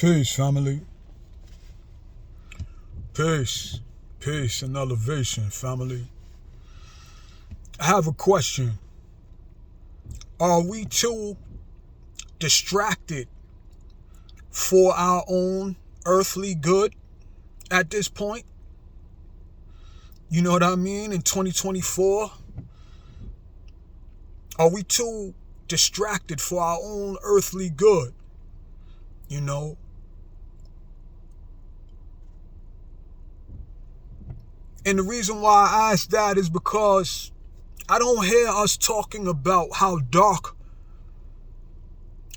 Peace, family. Peace. Peace and elevation, family. I have a question. Are we too distracted for our own earthly good at this point? You know what I mean? In 2024, are we too distracted for our own earthly good? You know? And the reason why I ask that is because I don't hear us talking about how dark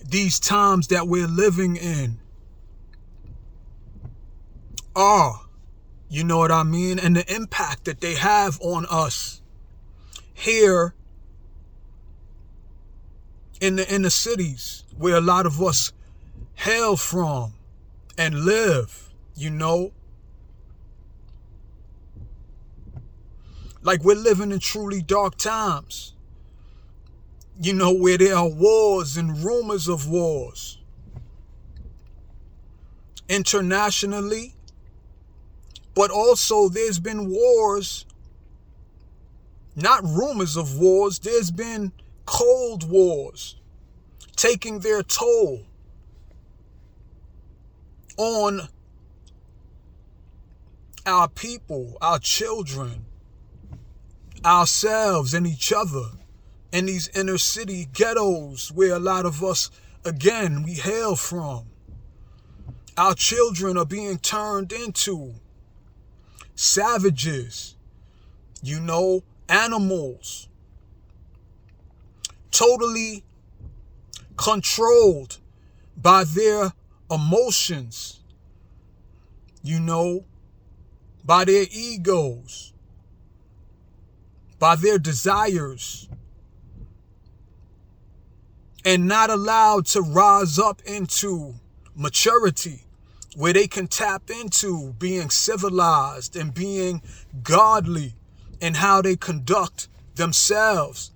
these times that we're living in are. You know what I mean? And the impact that they have on us here in the inner cities where a lot of us hail from and live, you know? Like, we're living in truly dark times, you know, where there are wars and rumors of wars internationally, but also there's been wars, not rumors of wars, there's been cold wars taking their toll on our people, our children, ourselves and each other in these inner city ghettos where a lot of us, again, we hail from. Our children are being turned into savages, you know, animals, totally controlled by their emotions, you know, by their egos, by their desires, and not allowed to rise up into maturity where they can tap into being civilized and being godly in how they conduct themselves.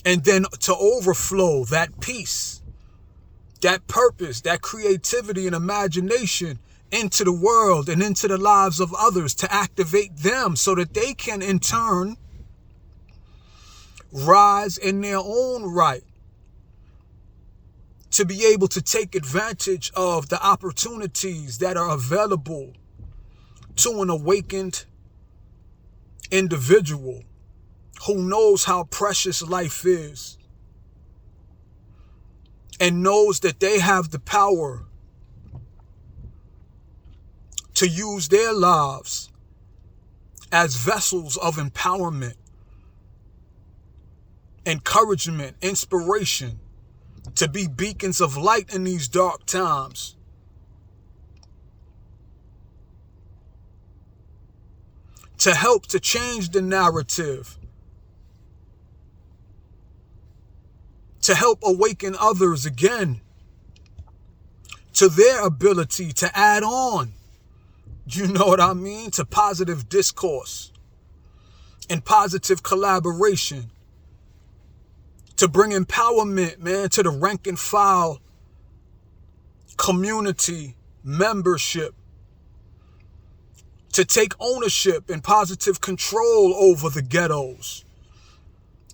And then to overflow that peace, that purpose, that creativity and imagination into the world and into the lives of others, to activate them so that they can in turn rise in their own right, to be able to take advantage of the opportunities that are available to an awakened individual who knows how precious life is and knows that they have the power to use their lives as vessels of empowerment, encouragement, inspiration, to be beacons of light in these dark times. To help to change the narrative. To help awaken others again to their ability to add on, you know what I mean, to positive discourse and positive collaboration, to bring empowerment, man, to the rank and file community membership, to take ownership and positive control over the ghettos,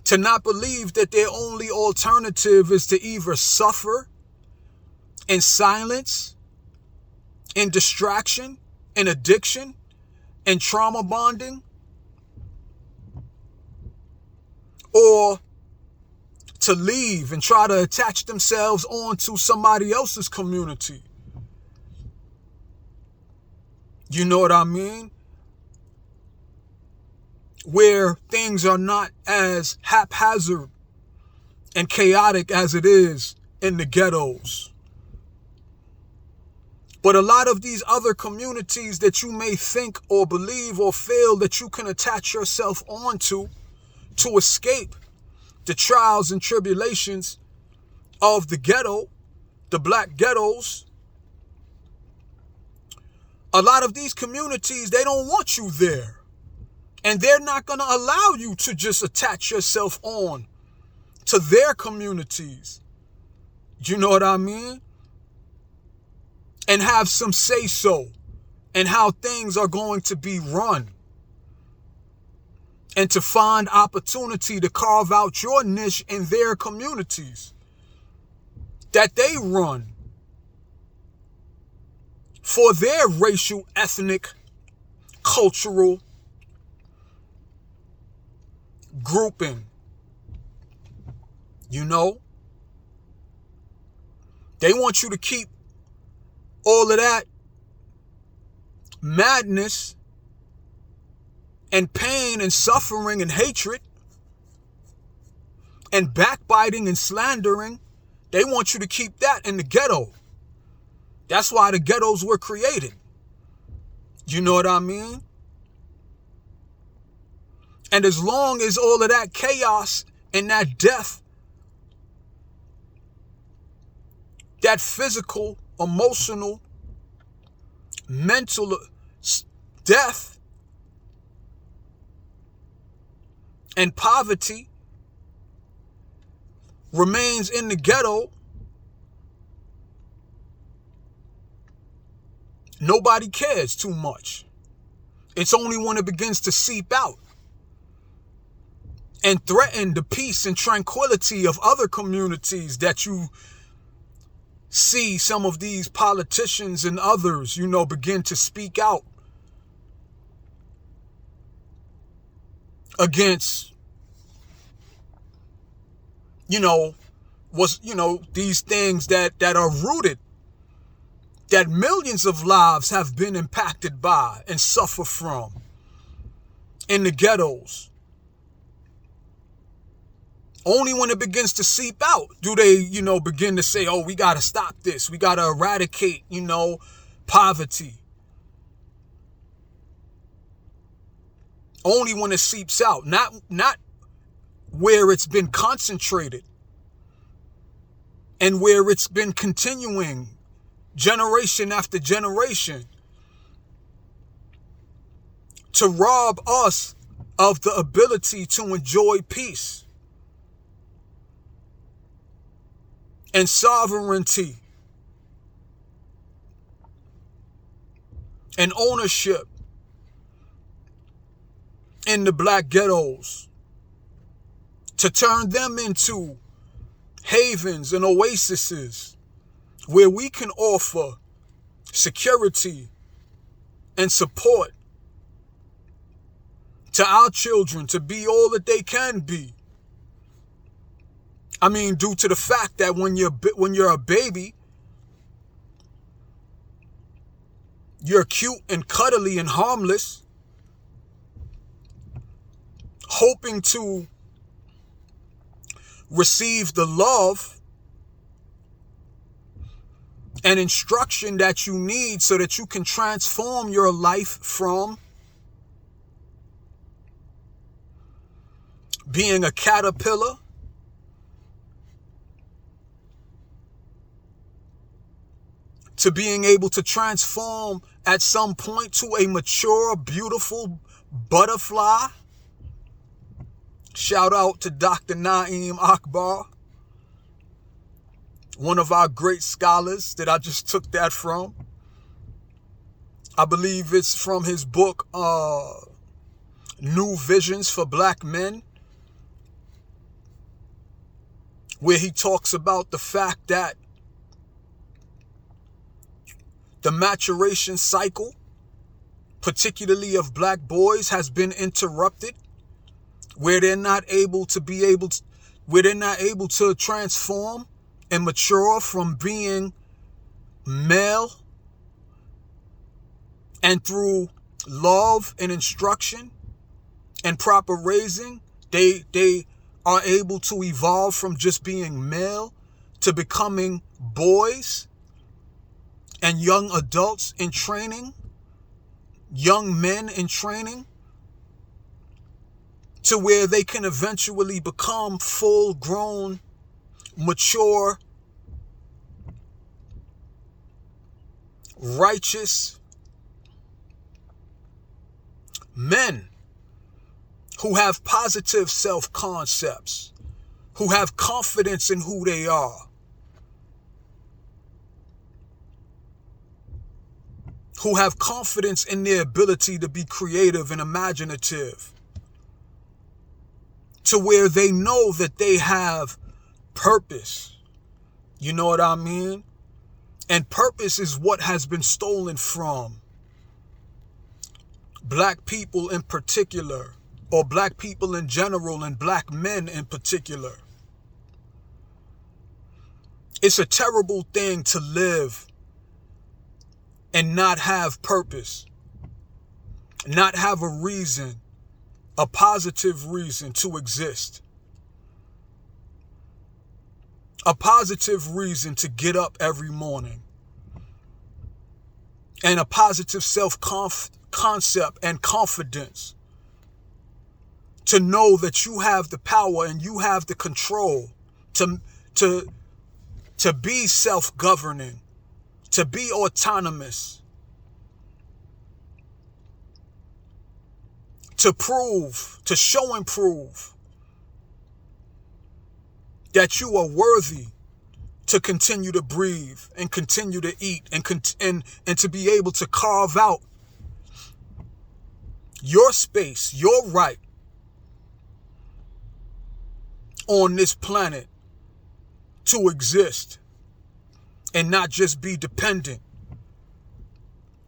to not believe that their only alternative is to either suffer in silence, in distraction, in addiction, in trauma bonding, or to leave and try to attach themselves onto somebody else's community. You know what I mean? Where things are not as haphazard and chaotic as it is in the ghettos. But a lot of these other communities that you may think or believe or feel that you can attach yourself onto to escape the trials and tribulations of the ghetto, the black ghettos, a lot of these communities, they don't want you there. And they're not going to allow you to just attach yourself on to their communities You know what I mean? And have some say-so in how things are going to be run. And to find opportunity to carve out your niche in their communities that they run for their racial, ethnic, cultural grouping. You know? They want you to keep all of that madness and pain and suffering and hatred and backbiting and slandering. They want you to keep that in the ghetto. That's why the ghettos were created. You know what I mean? And as long as all of that chaos and that death, that physical, emotional, mental death and poverty remains in the ghetto, nobody cares too much. It's only when it begins to seep out and threaten the peace and tranquility of other communities that you see some of these politicians and others, you know, begin to speak out against, you know, these things that are rooted, that millions of lives have been impacted by and suffer from in the ghettos. Only when it begins to seep out do they, you know, begin to say, oh, we got to stop this. We got to eradicate, you know, poverty. Only when it seeps out, not where it's been concentrated and where it's been continuing generation after generation to rob us of the ability to enjoy peace and sovereignty and ownership in the black ghettos, to turn them into havens and oases where we can offer security and support to our children to be all that they can be. I mean, due to the fact that when you're a baby, you're cute and cuddly and harmless, hoping to receive the love and instruction that you need so that you can transform your life from being a caterpillar to being able to transform at some point to a mature, beautiful butterfly. Shout out to Dr. Naeem Akbar, one of our great scholars that I just took that from. I believe it's from his book, New Visions for Black Men, where he talks about the fact that the maturation cycle, particularly of black boys, has been interrupted, where they're not able to transform and mature from being male, and through love and instruction and proper raising, they are able to evolve from just being male to becoming boys and young adults in training, young men in training, to where they can eventually become full-grown, mature, righteous men who have positive self-concepts, who have confidence in who they are, who have confidence in their ability to be creative and imaginative, to where they know that they have purpose. You know what I mean? And purpose is what has been stolen from black people in particular, or black people in general, and black men in particular. It's a terrible thing to live and not have purpose, not have a reason, a positive reason to exist, a positive reason to get up every morning, and a positive self-concept and confidence to know that you have the power and you have the control to be self-governing, to be autonomous, to show and prove that you are worthy to continue to breathe and continue to eat and to be able to carve out your space, your right on this planet to exist and not just be dependent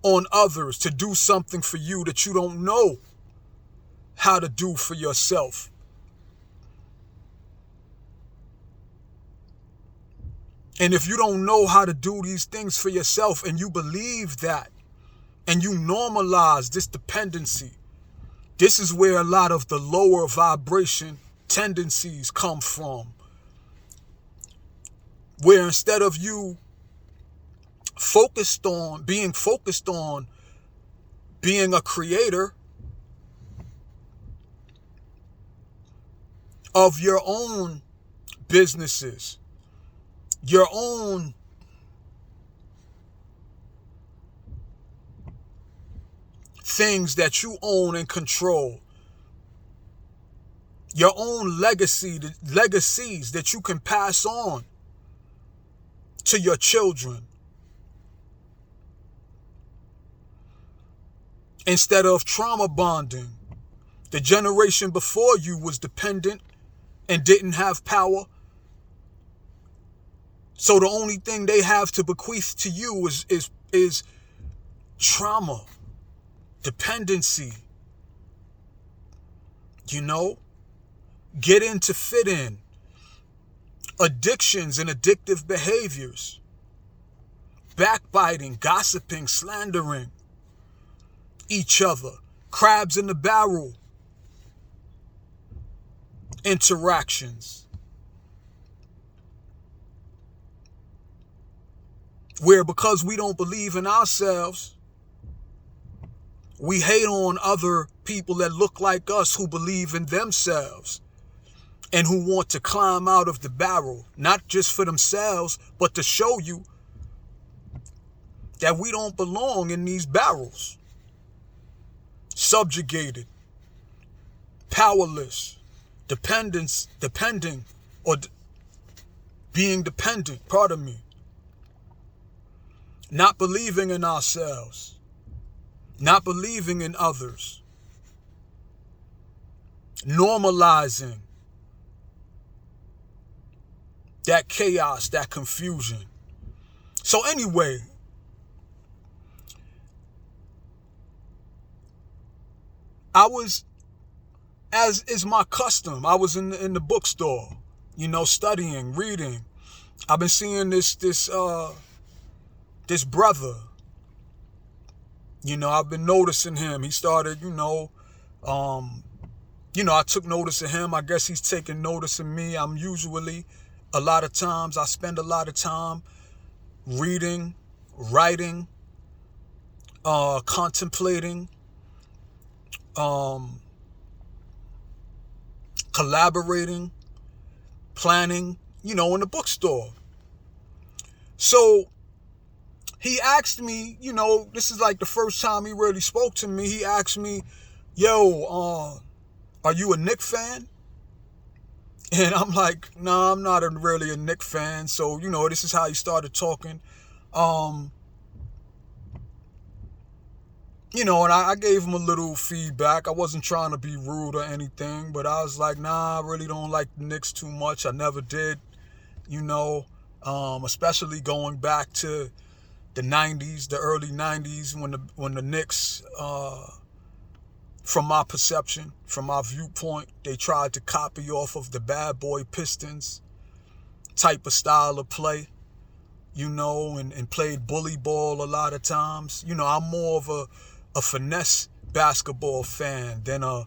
on others to do something for you that you don't know how to do for yourself. And if you don't know how to do these things for yourself and you believe that and you normalize this dependency, this is where a lot of the lower vibration tendencies come from. Where instead of you being focused on being a creator of your own businesses, your own things that you own and control, your own legacies that you can pass on to your children, instead of trauma bonding. The generation before you was dependent and didn't have power, so the only thing they have to bequeath to you is trauma, dependency. You know, get in to fit in, addictions and addictive behaviors, backbiting, gossiping, slandering each other, crabs in the barrel interactions, where because we don't believe in ourselves, we hate on other people that look like us who believe in themselves and who want to climb out of the barrel, not just for themselves, but to show you that we don't belong in these barrels. Subjugated, powerless, being dependent, pardon me. Not believing in ourselves, not believing in others, normalizing that chaos, that confusion. So anyway, I was, as is my custom, I was in the bookstore, you know, studying, reading. I've been seeing this brother, you know, I've been noticing him. He started, I took notice of him. I guess he's taking notice of me. I'm usually, a lot of times, I spend a lot of time reading, writing, contemplating, collaborating, planning, in the bookstore. So he asked me, this is like the first time he really spoke to me. He asked me, yo, are you a Knicks fan? And I'm like, nah, I'm not really a Knicks fan. So, this is how he started talking. And I gave him a little feedback. I wasn't trying to be rude or anything, but I was like, nah, I really don't like the Knicks too much. I never did, especially going back to the 90s, the early 90s, when the Knicks, from my perception, from my viewpoint, they tried to copy off of the bad boy Pistons type of style of play, and played bully ball a lot of times. I'm more of a finesse basketball fan than we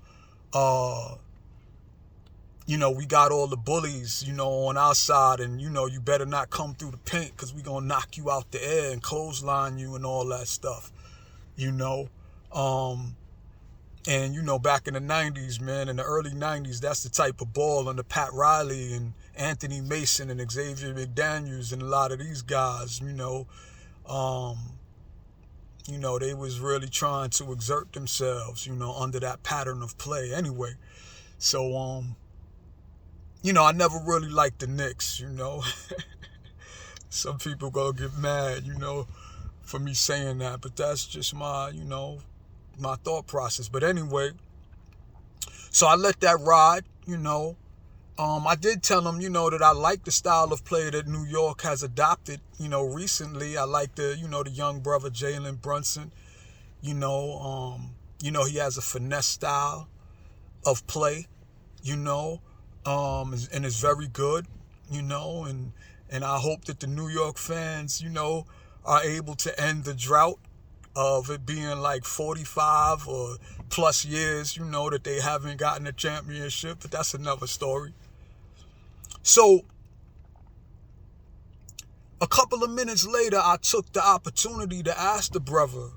got all the bullies, on our side, and, you better not come through the paint because we going to knock you out the air and clothesline you and all that stuff, And, back in the 90s, man, in the early 90s, that's the type of ball under Pat Riley and Anthony Mason and Xavier McDaniels and a lot of these guys, they was really trying to exert themselves, under that pattern of play anyway. So, I never really liked the Knicks, Some people gonna get mad, for me saying that, but that's just my, my thought process. But anyway, so I let that ride, I did tell him, that I like the style of play that New York has adopted, recently. I like the young brother Jalen Brunson. He has a finesse style of play, and is very good, and I hope that the New York fans, are able to end the drought of it being like 45 or plus years, that they haven't gotten a championship, but that's another story. So a couple of minutes later, I took the opportunity to ask the brother,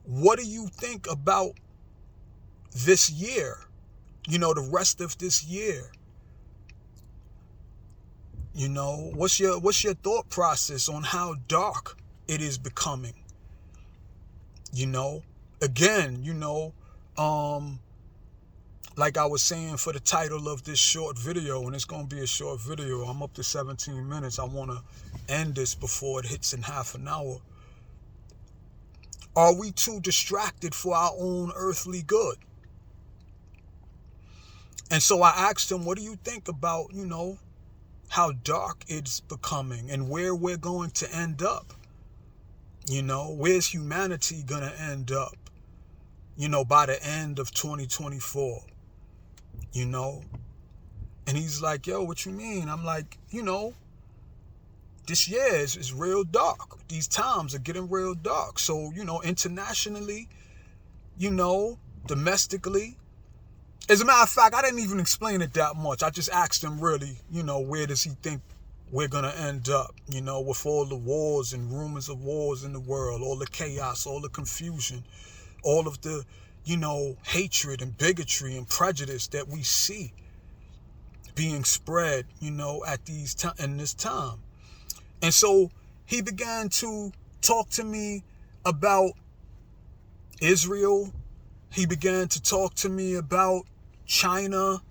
what do you think about this year? The rest of this year. What's your thought process on how dark it is becoming? Again, like I was saying for the title of this short video, and it's going to be a short video. I'm up to 17 minutes. I want to end this before it hits in half an hour. Are we too distracted for our own earthly good? And so I asked him, what do you think about, how dark it's becoming and where we're going to end up? Where's humanity going to end up, by the end of 2024? And he's like, yo, what you mean? I'm like, this year is real dark. These times are getting real dark. So, internationally, domestically. As a matter of fact, I didn't even explain it that much. I just asked him really, where does he think we're going to end up, with all the wars and rumors of wars in the world, all the chaos, all the confusion, all of the, hatred and bigotry and prejudice that we see being spread, at in this time. And so he began to talk to me about Israel. He began to talk to me about China.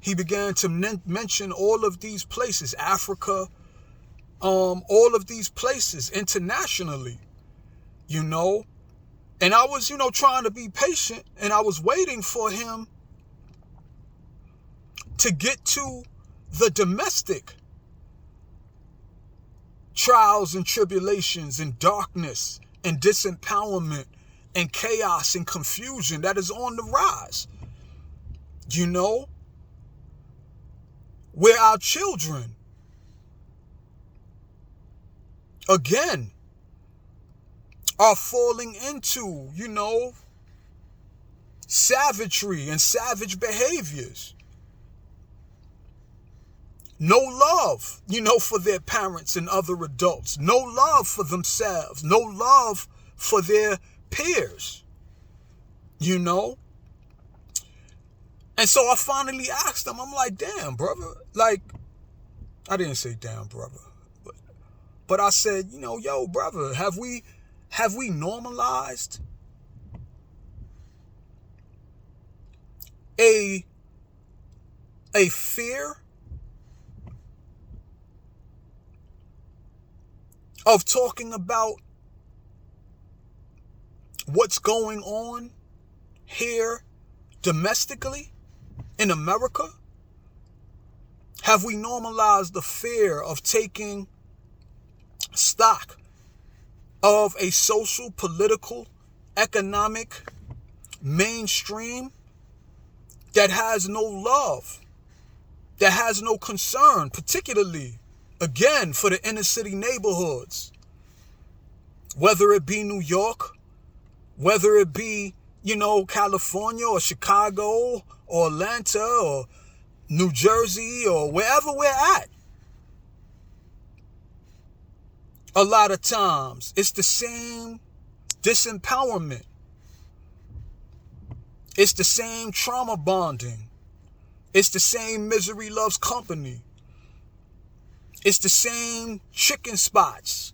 He began to mention all of these places, Africa, all of these places internationally, And I was, trying to be patient, and I was waiting for him to get to the domestic trials and tribulations and darkness and disempowerment and chaos and confusion that is on the rise. Where our children, again, are falling into, savagery and savage behaviors. No love, for their parents and other adults. No love for themselves. No love for their peers. And so I finally asked him, I'm like, damn, brother. Like, I didn't say damn, brother. But I said, yo, brother, have we normalized a fear of talking about what's going on here domestically in America? Have we normalized the fear of taking stock of a social, political, economic mainstream that has no love, that has no concern, particularly, again, for the inner city neighborhoods, whether it be New York, whether it be, California or Chicago or Atlanta or New Jersey or wherever we're at. A lot of times it's the same disempowerment. It's the same trauma bonding. It's the same misery loves company. It's the same chicken spots,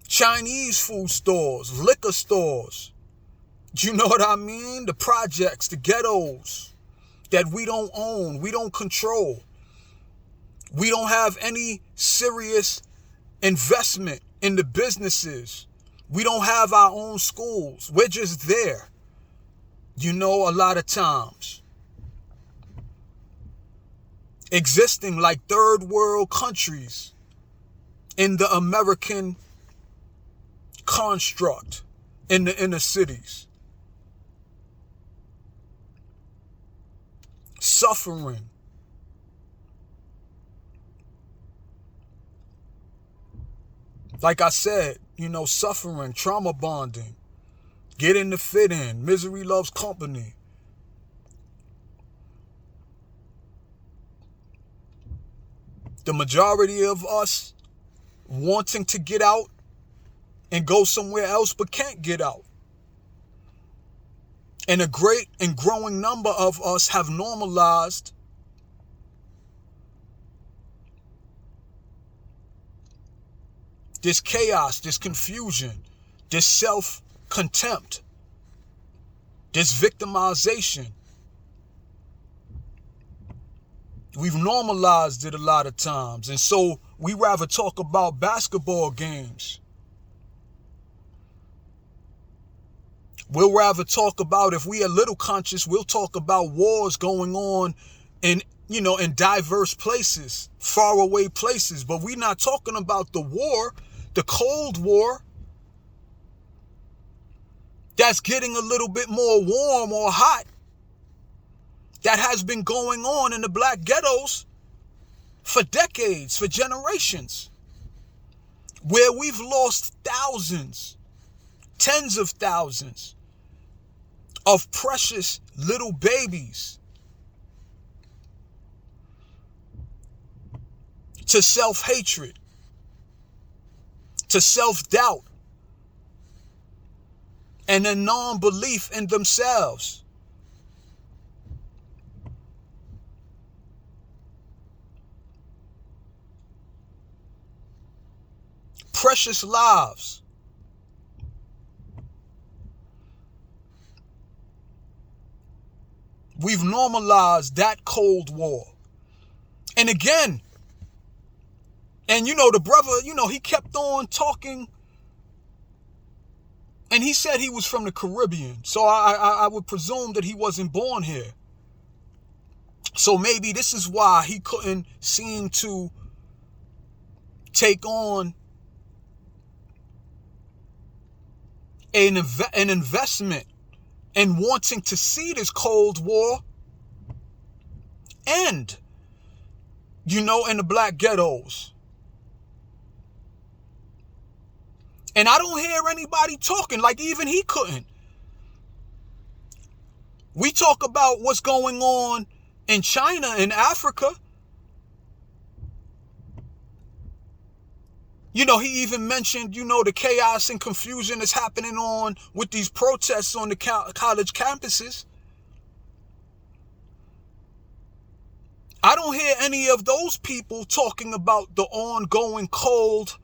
Chinese food stores, liquor stores. Do you know what I mean? The projects, the ghettos that we don't own, we don't control. We don't have any serious investment in the businesses. We don't have our own schools. We're just there, a lot of times. Existing like third world countries in the American construct in the inner cities. Suffering. Like I said, suffering, trauma bonding, getting the fit in, misery loves company. The majority of us wanting to get out and go somewhere else but can't get out. And a great and growing number of us have normalized this chaos, this confusion, this self-contempt, this victimization. We've normalized it a lot of times. And so we rather talk about basketball games. We'll rather talk about, if we are little conscious, we'll talk about wars going on in diverse places, far away places. But we're not talking about the war, the Cold War, that's getting a little bit more warm or hot, that has been going on in the black ghettos for decades, for generations, where we've lost thousands, tens of thousands of precious little babies to self-hatred, to self-doubt, and a non-belief in themselves. Precious lives. We've normalized that Cold War. And again, and the brother, he kept on talking, and he said he was from the Caribbean. So I would presume that he wasn't born here. So maybe this is why he couldn't seem to take on an investment in wanting to see this Cold War end, in the black ghettos. And I don't hear anybody talking, like even he couldn't. We talk about what's going on in China, in Africa. He even mentioned, the chaos and confusion that's happening on with these protests on the college campuses. I don't hear any of those people talking about the ongoing cold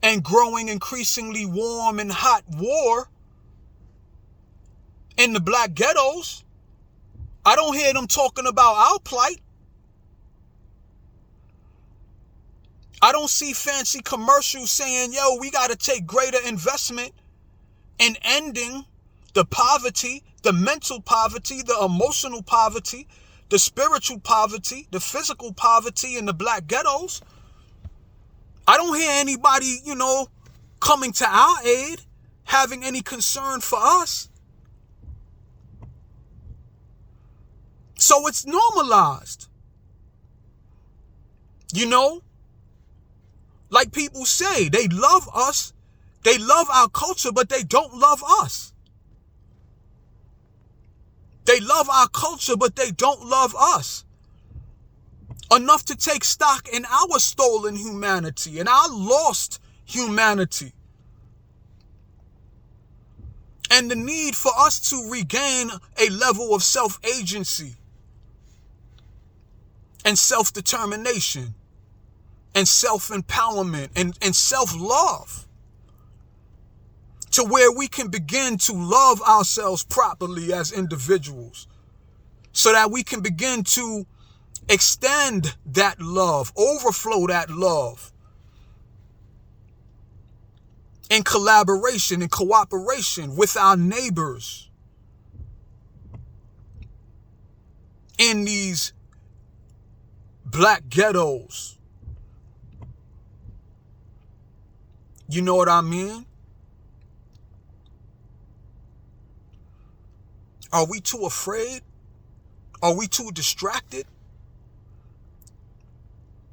and growing increasingly warm and hot war in the black ghettos. I don't hear them talking about our plight. I don't see fancy commercials saying, we got to take greater investment and ending the poverty, the mental poverty, the emotional poverty, the spiritual poverty, the physical poverty in the black ghettos. I don't hear anybody, coming to our aid, having any concern for us. So it's normalized. Like people say, they love us, they love our culture, but they don't love us. They love our culture, but they don't love us enough to take stock in our stolen humanity and our lost humanity. And the need for us to regain a level of self-agency and self-determination and self-empowerment and self-love, to where we can begin to love ourselves properly as individuals, so that we can begin to extend that love, overflow that love in collaboration and cooperation with our neighbors in these black ghettos. You know what I mean? Are we too afraid? Are we too distracted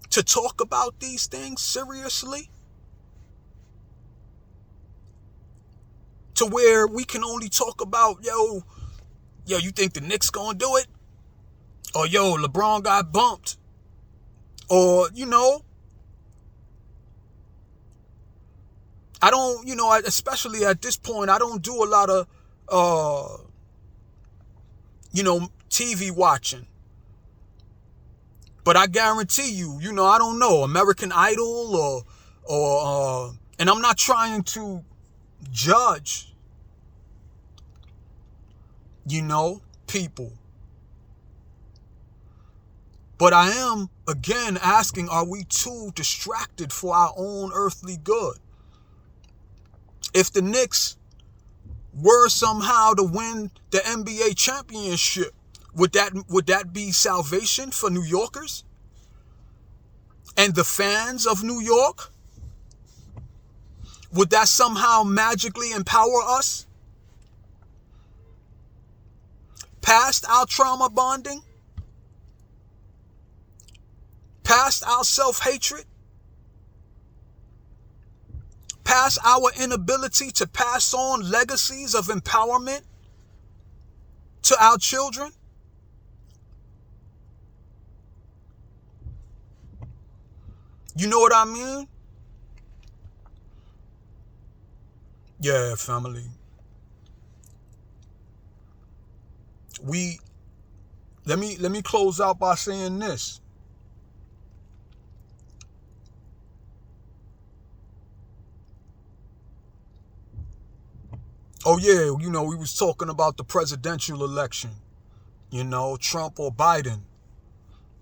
to talk about these things seriously? To where we can only talk about, yo, you think the Knicks gonna do it? Or yo, LeBron got bumped? Or, I don't, especially at this point, I don't do a lot of, TV watching. But I guarantee you, I don't know, American Idol or and I'm not trying to judge, people. But I am, again, asking, are we too distracted for our own earthly good? If the Knicks were somehow to win the NBA championship, would that be salvation for New Yorkers and the fans of New York? Would that somehow magically empower us past our trauma bonding, past our self-hatred, past our inability to pass on legacies of empowerment to our children? You know what I mean? Yeah, family. Let me close out by saying this. Oh yeah, we was talking about the presidential election, Trump or Biden,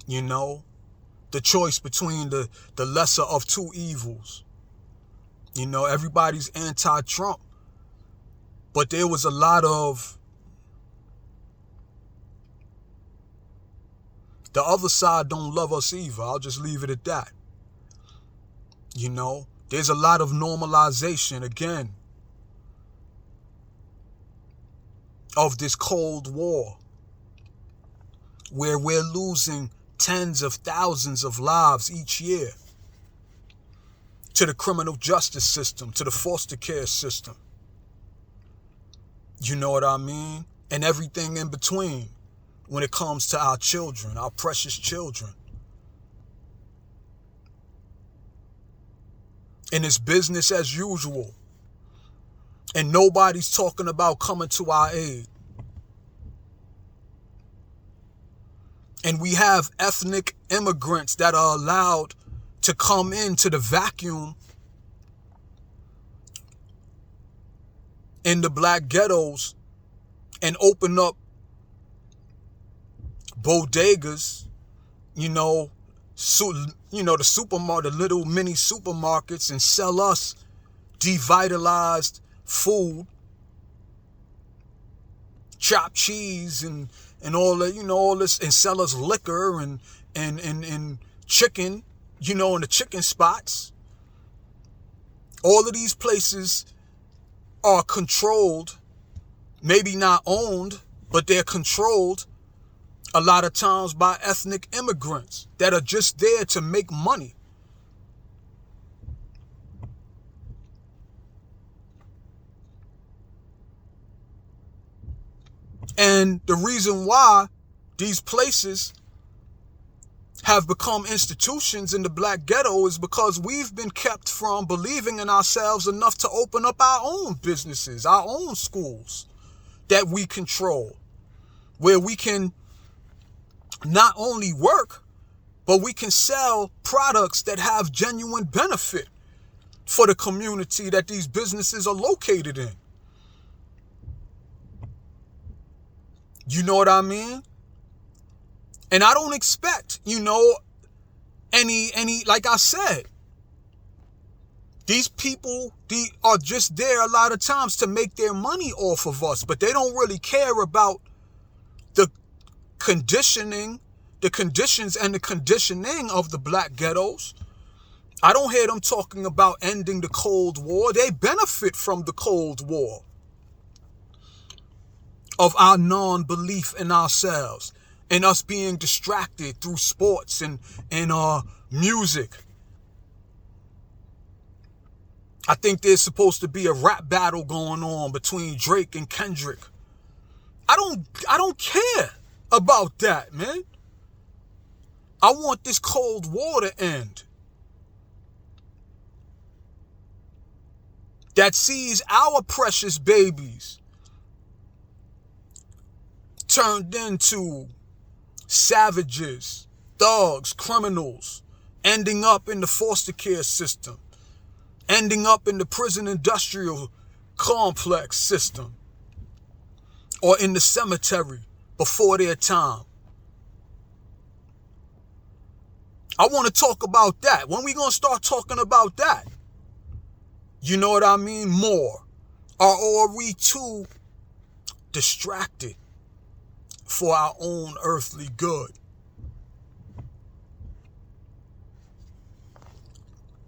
the choice between the lesser of two evils. Everybody's anti-Trump, but there was a lot of the other side don't love us either. I'll just leave it at that. There's a lot of normalization, again, of this Cold War, where we're losing tens of thousands of lives each year to the criminal justice system, to the foster care system. You know what I mean? And everything in between when it comes to our children, our precious children. And it's business as usual. And nobody's talking about coming to our aid. And we have ethnic immigrants that are allowed to come into the vacuum in the black ghettos and open up bodegas, the supermarket, the little mini supermarkets, and sell us devitalized food chopped cheese and all that, all this, and sell us liquor and chicken, in the chicken spots. All of these places are controlled, maybe not owned, but they're controlled a lot of times by ethnic immigrants that are just there to make money. And the reason why these places have become institutions in the black ghetto is because we've been kept from believing in ourselves enough to open up our own businesses, our own schools that we control, where we can not only work, but we can sell products that have genuine benefit for the community that these businesses are located in. You know what I mean? And I don't expect, any, like I said, these people are just there a lot of times to make their money off of us, but they don't really care about the conditions and the conditioning of the black ghettos. I don't hear them talking about ending the Cold War. They benefit from the Cold War, of our non-belief in ourselves and us being distracted through sports and music. I think there's supposed to be a rap battle going on between Drake and Kendrick. I don't care about that, man. I want this Cold War to end. That sees our precious babies turned into savages, thugs, criminals, ending up in the foster care system, ending up in the prison industrial complex system, or in the cemetery before their time. I want to talk about that. When we going to start talking about that? You know what I mean? More. Or are we too distracted for our own earthly good?